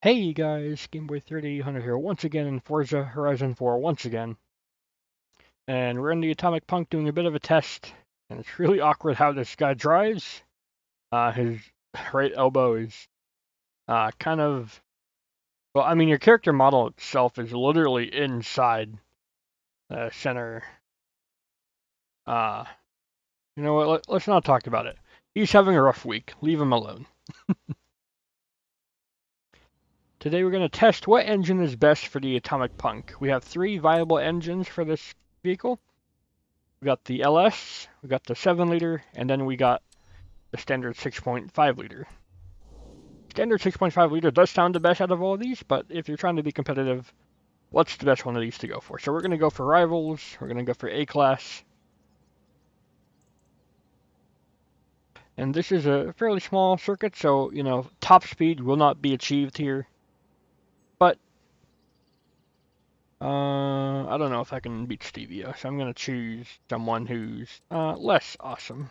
Hey guys, Gameboy30 here once again in Forza Horizon 4 once again. And we're in the Atomic Punk doing a bit of a test, and it's really awkward how this guy drives. His right elbow is kind of... Well, I mean, your character model itself is literally inside the center. Uh, you know what, let's not talk about it. He's having a rough week. Leave him alone. Today we're going to test what engine is best for the Atomic Punk. We have 3 viable engines for this vehicle. We got the LS, we got the 7-liter, and then we got the standard 6.5-liter. Standard 6.5-liter does sound the best out of all of these, but if you're trying to be competitive, what's the best one of these to go for? So we're going to go for Rivals, we're going to go for A-Class. And this is a fairly small circuit, so, you know, top speed will not be achieved here. But, I don't know if I can beat Stevia, so I'm going to choose someone who's less awesome.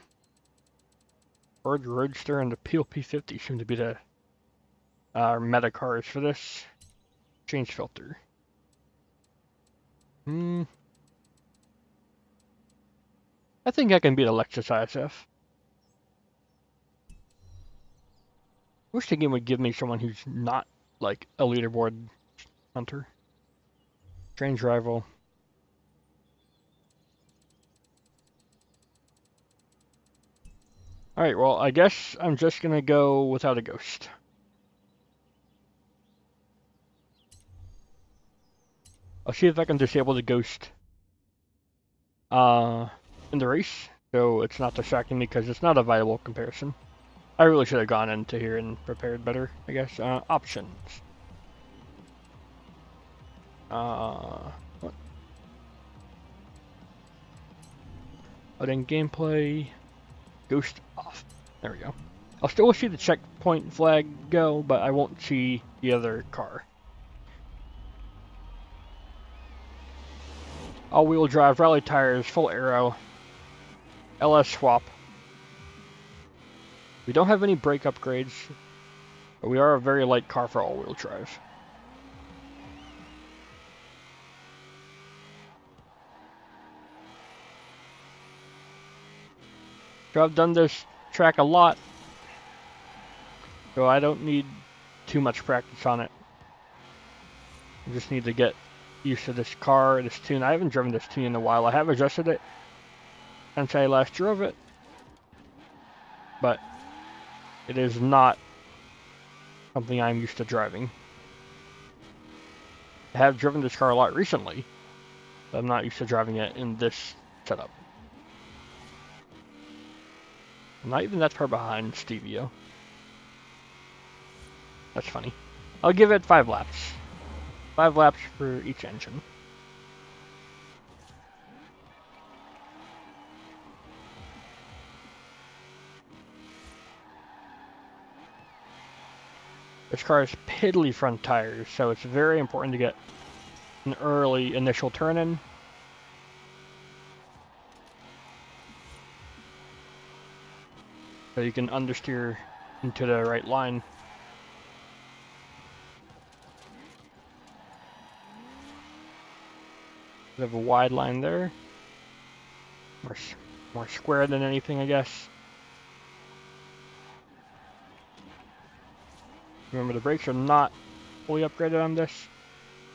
Ford Roadster and the PLP50 seem to be the meta cars for this. Change filter. I think I can beat a Lexus ISF. Wish the game would give me someone who's not like a leaderboard hunter. Strange rival. Alright, well, I guess I'm just gonna go without a ghost. I'll see if I can disable the ghost in the race, so it's not distracting me because it's not a viable comparison. I really should have gone into here and prepared better, I guess. Options. What? Oh, then gameplay. Ghost off. There we go. I'll still see the checkpoint flag go, but I won't see the other car. All-wheel drive, rally tires, full aero, LS swap. We don't have any brake upgrades, but we are a very light car for all-wheel drive. So I've done this track a lot, so I don't need too much practice on it. I just need to get used to this car, this tune. I haven't driven this tune in a while. I have adjusted it since I last drove it, but it is not something I'm used to driving. I have driven this car a lot recently, but I'm not used to driving it in this setup. I'm not even that far behind Stevio. That's funny. I'll give it 5 laps. 5 laps for each engine. This car has piddly front tires, so it's very important to get an early initial turn in. So you can understeer into the right line. We have a wide line there. More square than anything, I guess. Remember, the brakes are not fully upgraded on this.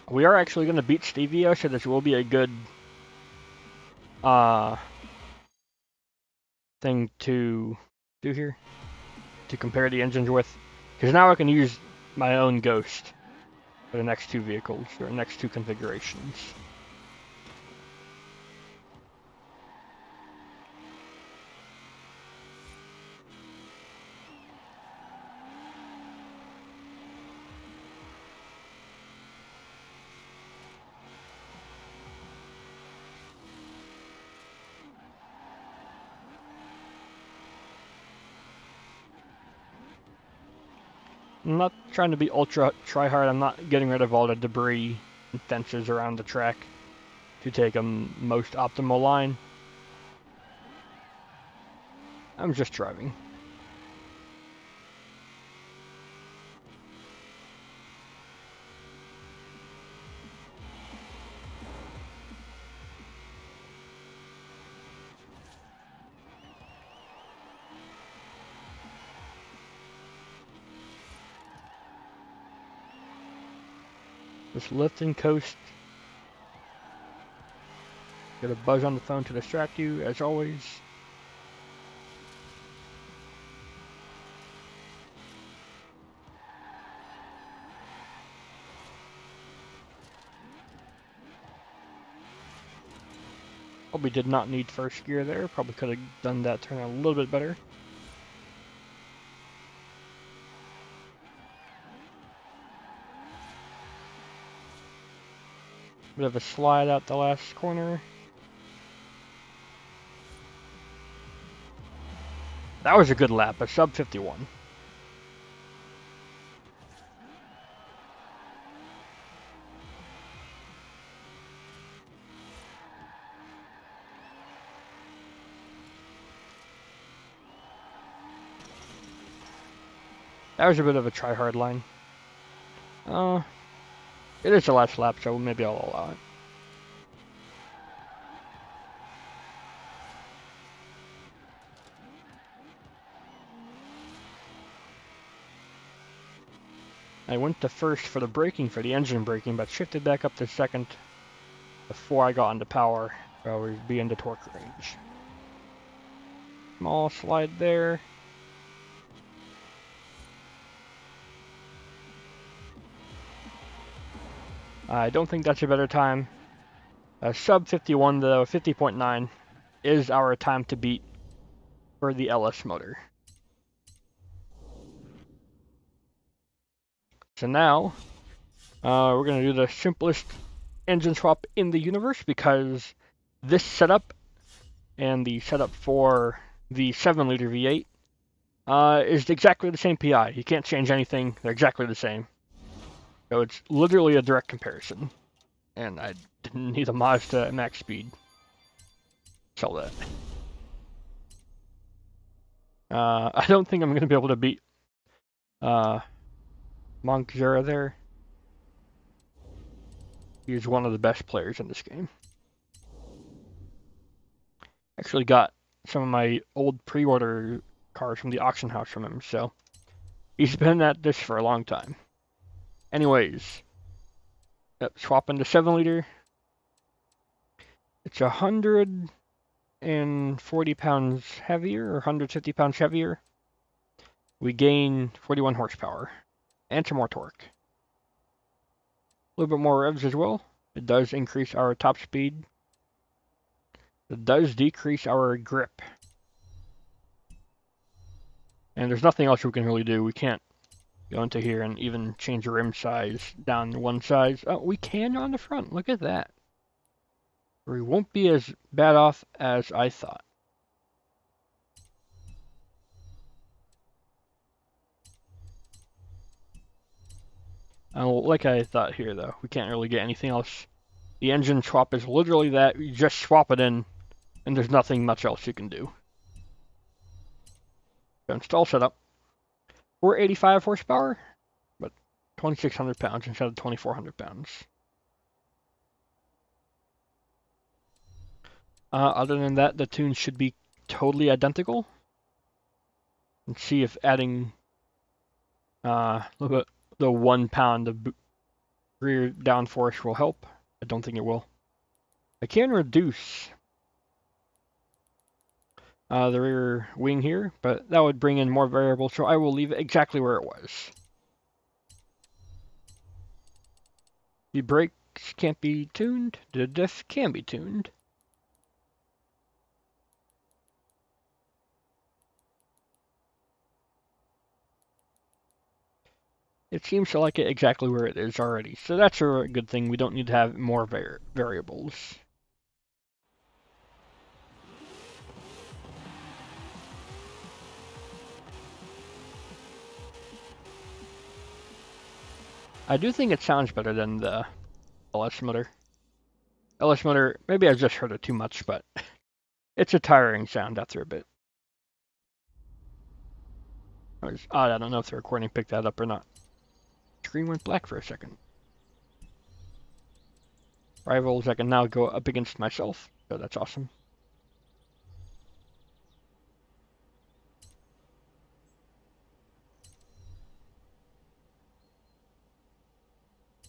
We are actually going to beat Stevio, so this will be a good thing to do here. To compare the engines with. Because now I can use my own Ghost for the next 2 vehicles, or next 2 configurations. I'm not trying to be ultra try-hard. I'm not getting rid of all the debris and fences around the track to take a most optimal line. I'm just driving. Just lift and coast. Get a buzz on the phone to distract you, as always. Probably did not need first gear there. Probably could have done that turn a little bit better. Bit of a slide out the last corner. That was a good lap, a sub 51. That was a bit of a try-hard line. It is the last lap, so maybe I'll allow it. I went to first for the braking, for the engine braking, but shifted back up to second before I got into power, so I would be into torque range. Small slide there. I don't think that's a better time. Sub 51, though, 50.9 is our time to beat for the LS motor. So now, we're going to do the simplest engine swap in the universe, because this setup and the setup for the 7-liter V8 is exactly the same PI. You can't change anything. They're exactly the same. So it's literally a direct comparison. And I didn't need a Mazda max speed. Sell that. I don't think I'm going to be able to beat Monk Zera there. He's one of the best players in this game. Actually got some of my old pre-order cars from the auction house from him, so he's been at this for a long time. Anyways, swap into 7-liter. It's 140 pounds heavier, or 150 pounds heavier. We gain 41 horsepower and some more torque. A little bit more revs as well. It does increase our top speed. It does decrease our grip. And there's nothing else we can really do. We can't go into here and even change the rim size down one size. Oh, we can on the front. Look at that. We won't be as bad off as I thought. Like I thought here, though, we can't really get anything else. The engine swap is literally that. You just swap it in, and there's nothing much else you can do. So install setup. 485 horsepower, but 2,600 pounds instead of 2,400 pounds. Other than that, the tunes should be totally identical. And see if adding a little bit, the 1 pound of rear downforce will help. I don't think it will. I can reduce the rear wing here, but that would bring in more variables, so I will leave it exactly where it was. The brakes can't be tuned. The diff can be tuned. It seems to like it exactly where it is already, so that's a good thing. We don't need to have more variables. I do think it sounds better than the LS motor. LS motor, maybe I've just heard it too much, but it's a tiring sound after a bit. I don't know if the recording picked that up or not. Screen went black for a second. Rivals, I can now go up against myself, so that's awesome.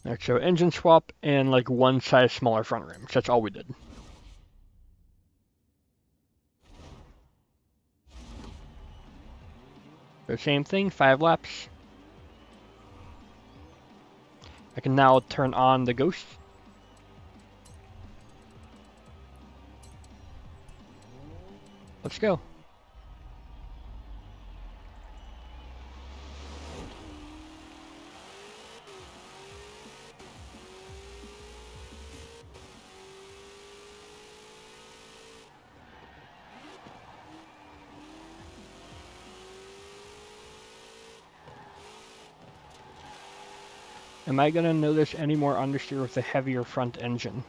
Alright, so engine swap and like one size smaller front rims. That's all we did. So same thing, 5 laps. I can now turn on the Ghost. Let's go. Am I gonna notice any more understeer with a heavier front engine?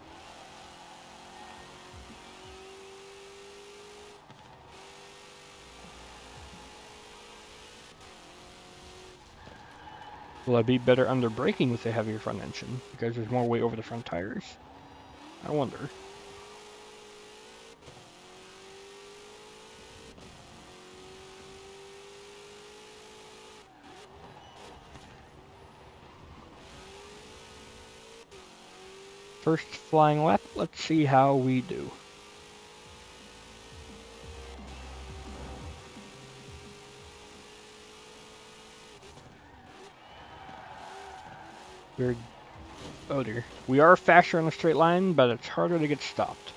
Will I be better under braking with a heavier front engine because there's more weight over the front tires? I wonder. First flying lap, let's see how we do. Oh dear. We are faster on a straight line, but it's harder to get stopped.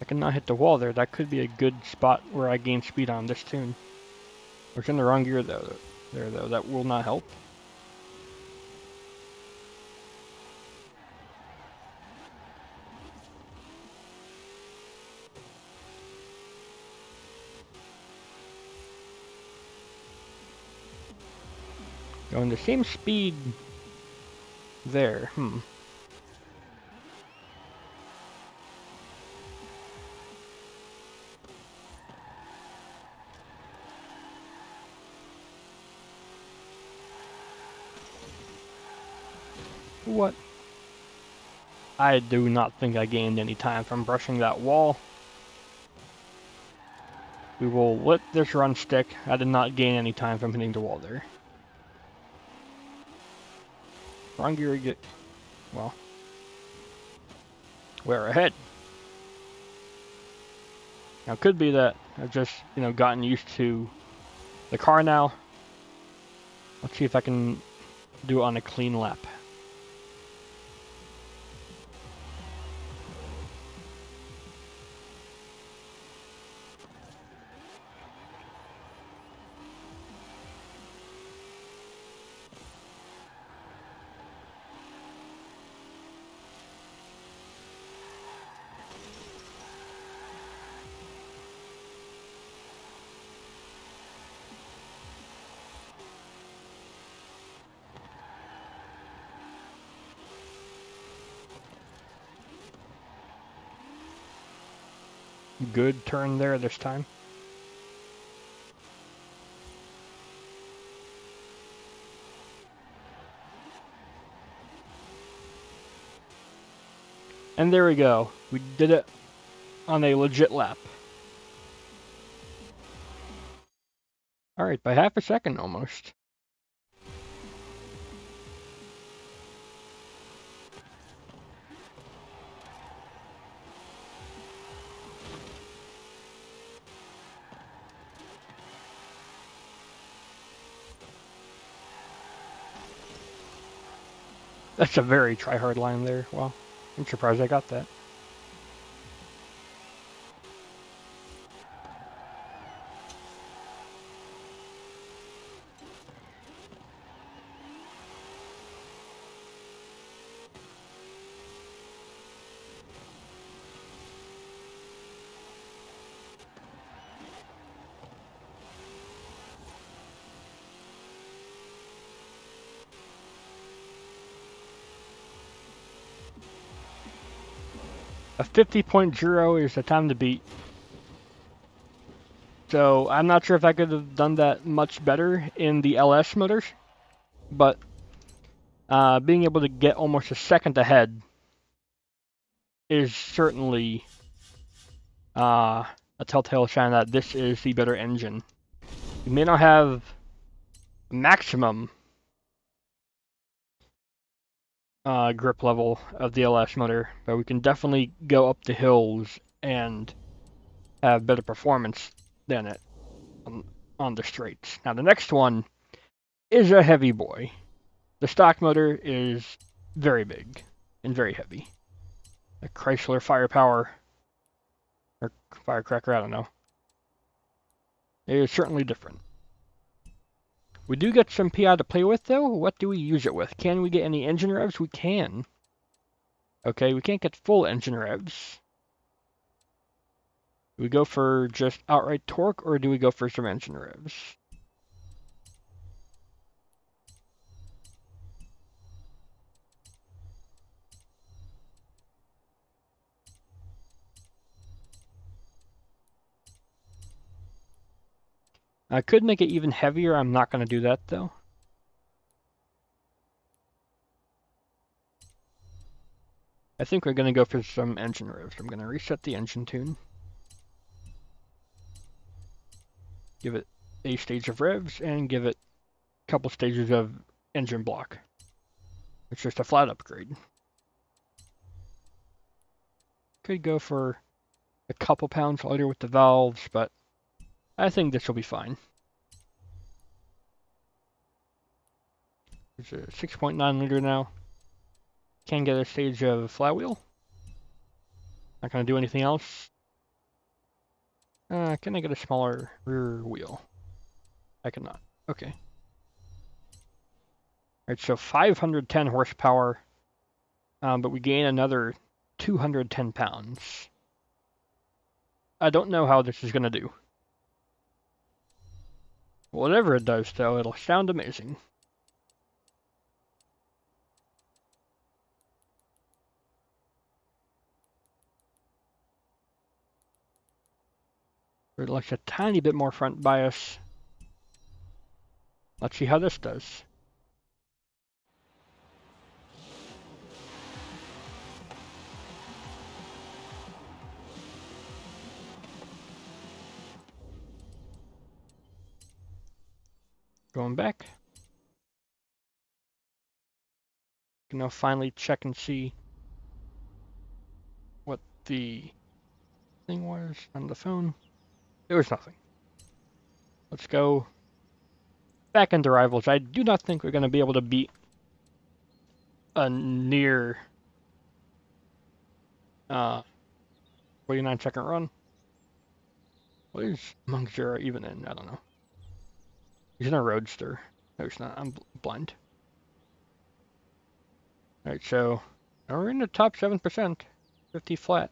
I cannot hit the wall there. That could be a good spot where I gain speed on this tune. We're in the wrong gear though. That will not help. Going the same speed there. What? I do not think I gained any time from brushing that wall. We will let this run stick. I did not gain any time from hitting the wall there. Wrong gear, get... well... we're ahead. Now it could be that I've just, gotten used to the car now. Let's see if I can do it on a clean lap. Good turn there this time. And there we go. We did it on a legit lap. Alright, by half a second almost. That's a very try-hard line there. Wow. I'm surprised I got that. A 50.0 is the time to beat. So I'm not sure if I could have done that much better in the LS motors, but being able to get almost a second ahead is certainly a telltale sign that this is the better engine. You may not have maximum grip level of the LS motor, but we can definitely go up the hills and have better performance than it on the straights. Now the next one is a heavy boy. The stock motor is very big and very heavy. A Chrysler Firepower, or Firecracker, I don't know. It is certainly different. We do get some PI to play with though. What do we use it with? Can we get any engine revs? We can. Okay, we can't get full engine revs. Do we go for just outright torque, or do we go for some engine revs? I could make it even heavier. I'm not going to do that though. I think we're going to go for some engine revs. I'm going to reset the engine tune. Give it a stage of revs and give it a couple stages of engine block. It's just a flat upgrade. Could go for a couple pounds lighter with the valves, but I think this will be fine. It's a 6.9 liter now. Can get a stage of flywheel. Not going to do anything else. Can I get a smaller rear wheel? I cannot. Okay. Alright, so 510 horsepower, but we gain another 210 pounds. I don't know how this is going to do. Whatever it does, though, it'll sound amazing. It likes a tiny bit more front bias. Let's see how this does. Going back. Can now finally check and see what the thing was on the phone. There was nothing. Let's go back into rivals. I do not think we're going to be able to beat a near 49-second run. What is Monk0 even in? I don't know. He's in a Roadster. No, he's not. I'm blind. Alright, so we're in the top 7%. 50 flat.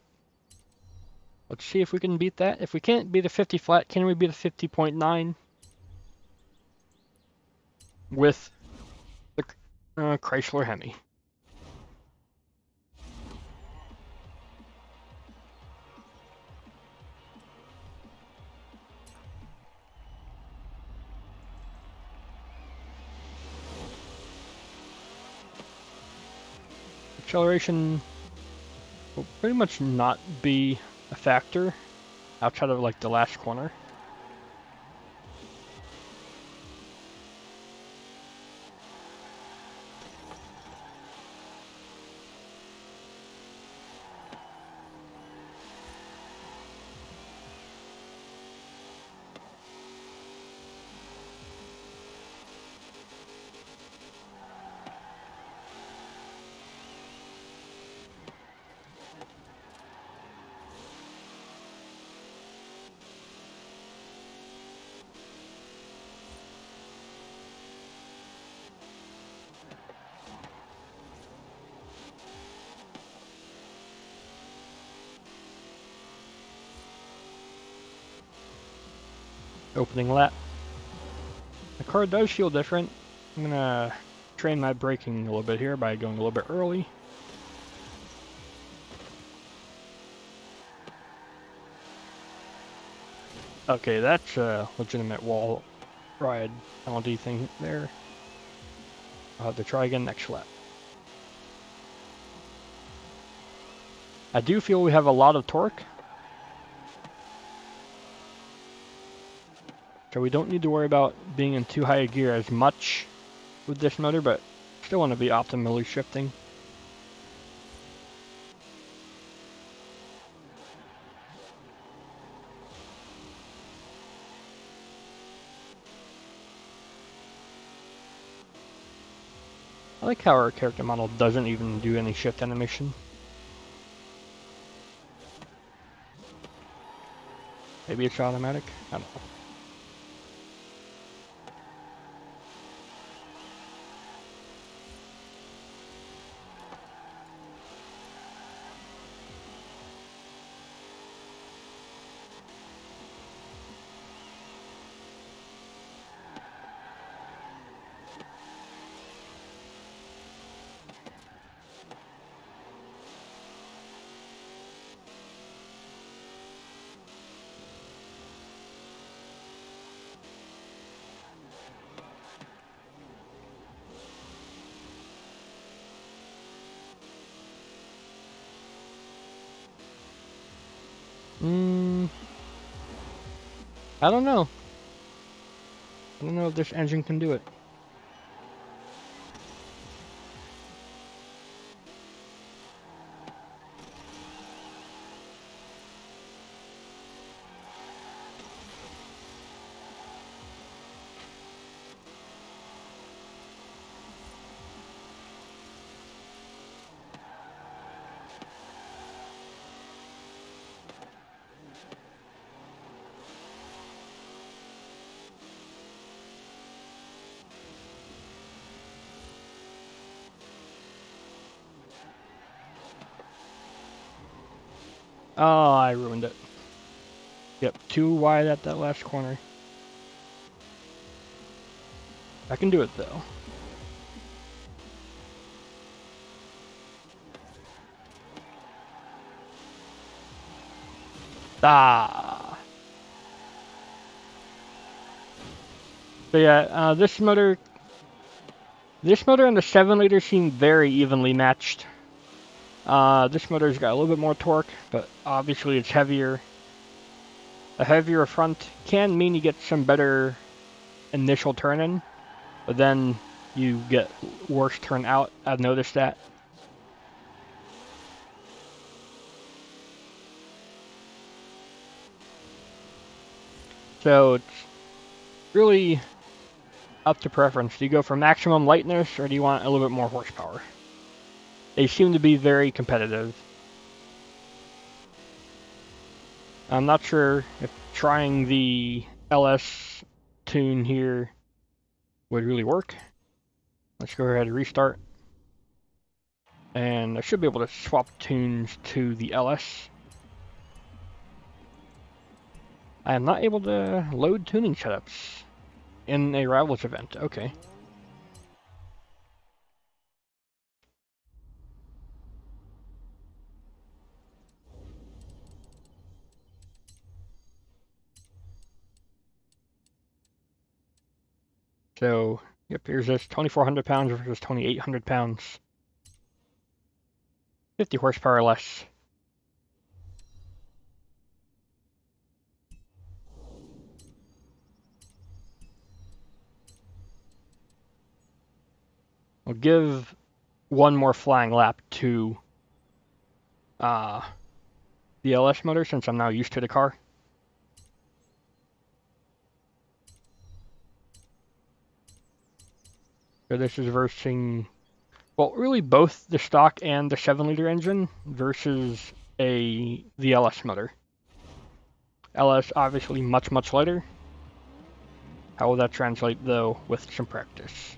Let's see if we can beat that. If we can't beat a 50 flat, can we beat a 50.9? With the Chrysler Hemi. Acceleration will pretty much not be a factor outside of like the last corner. Opening lap. The car does feel different. I'm gonna train my braking a little bit here by going a little bit early. Okay, that's a legitimate wall ride penalty thing there. I'll have to try again next lap. I do feel we have a lot of torque, so we don't need to worry about being in too high a gear as much with this motor, but still want to be optimally shifting. I like how our character model doesn't even do any shift animation. Maybe it's automatic? I don't know. I don't know. I don't know if this engine can do it. Oh, I ruined it. Yep, too wide at that last corner. I can do it though. Ah. So yeah, this motor and the 7-liter seem very evenly matched. This motor's got a little bit more torque, but obviously it's heavier. A heavier front can mean you get some better initial turn in, but then you get worse turn out. I've noticed that. So it's really up to preference. Do you go for maximum lightness, or do you want a little bit more horsepower? They seem to be very competitive. I'm not sure if trying the LS tune here would really work. Let's go ahead and restart. And I should be able to swap tunes to the LS. I am not able to load tuning setups in a Rivals event. Okay. So, yep, here's this 2,400 pounds versus 2,800 pounds. 50 horsepower less. We'll give one more flying lap to the LS motor since I'm now used to the car. So this is versing, well, really both the stock and the 7-liter engine versus the LS motor. LS obviously much lighter. How will that translate though with some practice?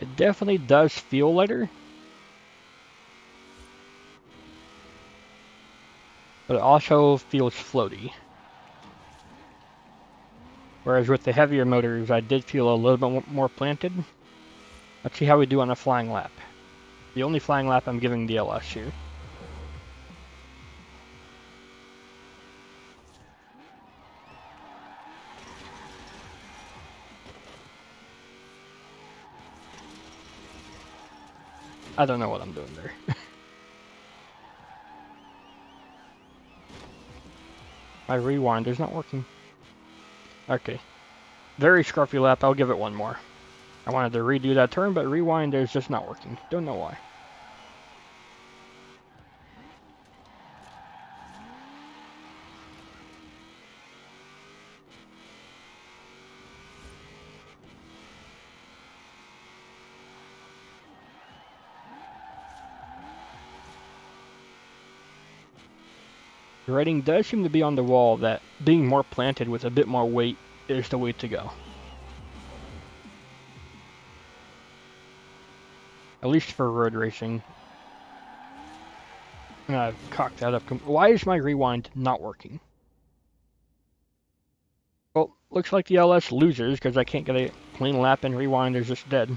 It definitely does feel lighter, but it also feels floaty. Whereas with the heavier motors, I did feel a little bit more planted. Let's see how we do on a flying lap. The only flying lap I'm giving the LS here. I don't know what I'm doing there. My rewind is not working. Okay. Very scruffy lap, I'll give it one more. I wanted to redo that turn, but rewind is just not working. Don't know why. The writing does seem to be on the wall that being more planted with a bit more weight is the way to go. At least for road racing. And I've cocked that up. Why is my rewind not working? Well, looks like the LS loses because I can't get a clean lap and rewind is just dead.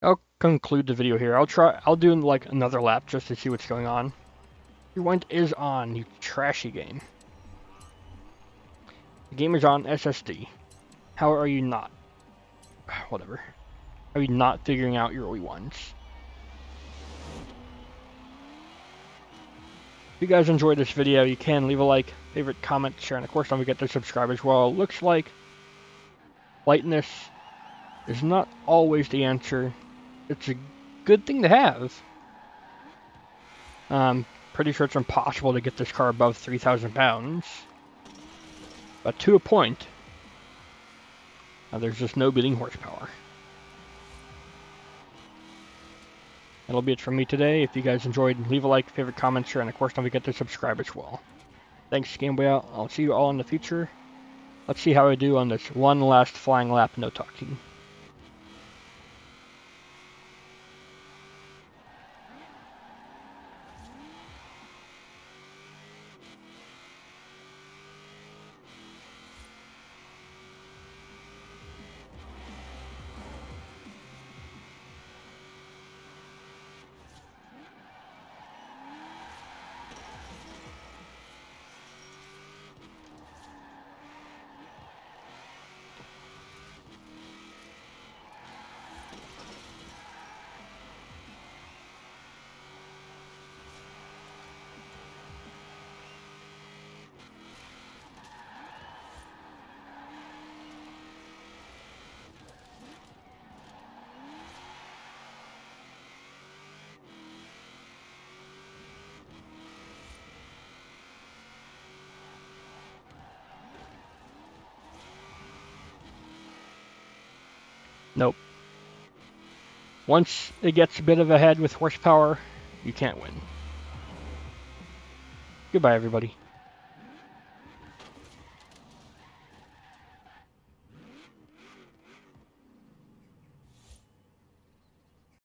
I'll conclude the video here. I'll do like another lap just to see what's going on. Rewind is on, you trashy game. The game is on SSD. How are you not? Whatever. Are you not figuring out your rewinds? If you guys enjoyed this video, you can leave a like, favorite, comment, share, and of course don't forget to subscribe as well. It looks like lightness is not always the answer. It's a good thing to have. Pretty sure it's impossible to get this car above 3,000 pounds. But to a point, there's just no beating horsepower. That'll be it from me today. If you guys enjoyed, leave a like, favorite, comment, share, and of course don't forget to subscribe as well. Thanks, Gameboy out. I'll see you all in the future. Let's see how I do on this one last flying lap, no talking. Nope. Once it gets a bit of a head with horsepower, you can't win. Goodbye, everybody.